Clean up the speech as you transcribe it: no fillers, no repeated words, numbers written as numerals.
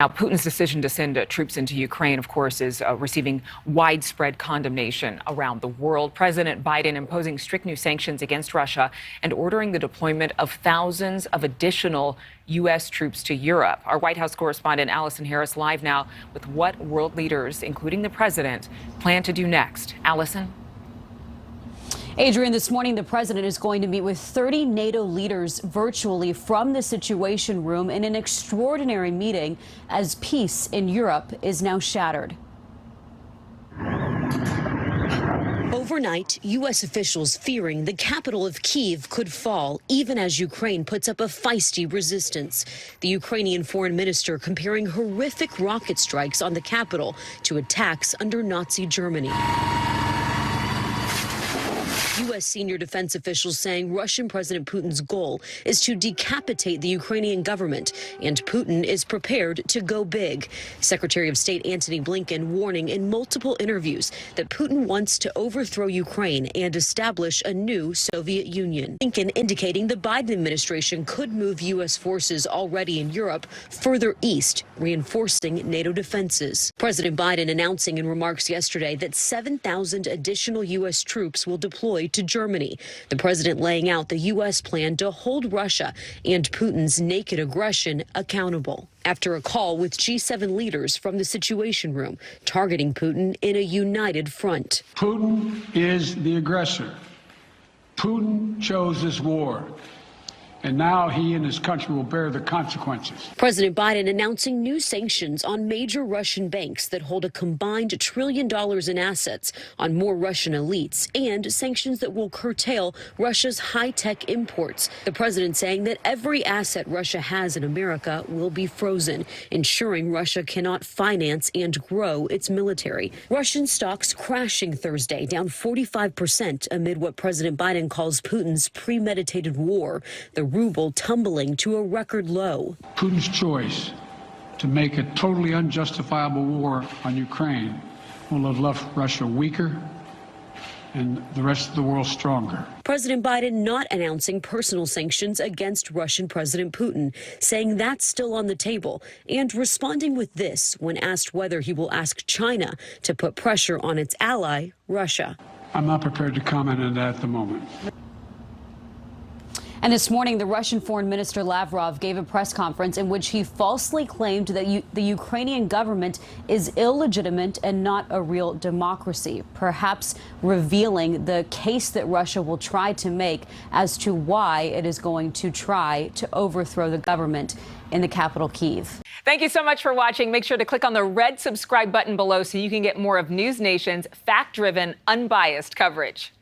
Now, Putin's decision to send troops into Ukraine, of course, is receiving widespread condemnation around the world. President Biden imposing strict new sanctions against Russia and ordering the deployment of thousands of additional U.S. troops to Europe. Our White House correspondent Allison Harris live now with what world leaders, including the president, plan to do next. Allison? Adrienne, this morning the president is going to meet with 30 NATO leaders virtually from the Situation Room in an extraordinary meeting as peace in Europe is now shattered. Overnight, U.S. officials fearing the capital of Kyiv could fall, even as Ukraine puts up a feisty resistance. The Ukrainian foreign minister comparing horrific rocket strikes on the capital to attacks under Nazi Germany. U.S. senior defense officials saying Russian President Putin's goal is to decapitate the Ukrainian government, and Putin is prepared to go big. Secretary of State Antony Blinken warning in multiple interviews that Putin wants to overthrow Ukraine and establish a new Soviet Union. Blinken indicating the Biden administration could move U.S. forces already in Europe further east, reinforcing NATO defenses. President Biden announcing in remarks yesterday that 7,000 additional U.S. troops will deploy to Germany. The president laying out the U.S. plan to hold Russia and Putin's naked aggression accountable after a call with G7 leaders from the Situation Room, targeting Putin in a united front. Putin is the aggressor. Putin chose this war. And now he and his country will bear the consequences. President Biden announcing new sanctions on major Russian banks that hold a combined $1 trillion in assets on more Russian elites, and sanctions that will curtail Russia's high-tech imports. The president saying that every asset Russia has in America will be frozen, ensuring Russia cannot finance and grow its military. Russian stocks crashing Thursday, down 45% amid what President Biden calls Putin's premeditated war. The ruble tumbling to a record low. Putin's choice to make a totally unjustifiable war on Ukraine will have left Russia weaker and the rest of the world stronger. President Biden not announcing personal sanctions against Russian President Putin, saying that's still on the table, and responding with this when asked whether he will ask China to put pressure on its ally, Russia. I'm not prepared to comment on that at the moment. And this morning, the Russian Foreign Minister Lavrov gave a press conference in which he falsely claimed that the Ukrainian government is illegitimate and not a real democracy, perhaps revealing the case that Russia will try to make as to why it is going to try to overthrow the government in the capital, Kyiv. Thank you so much for watching. Make sure to click on the red subscribe button below so you can get more of NewsNation's fact-driven, unbiased coverage.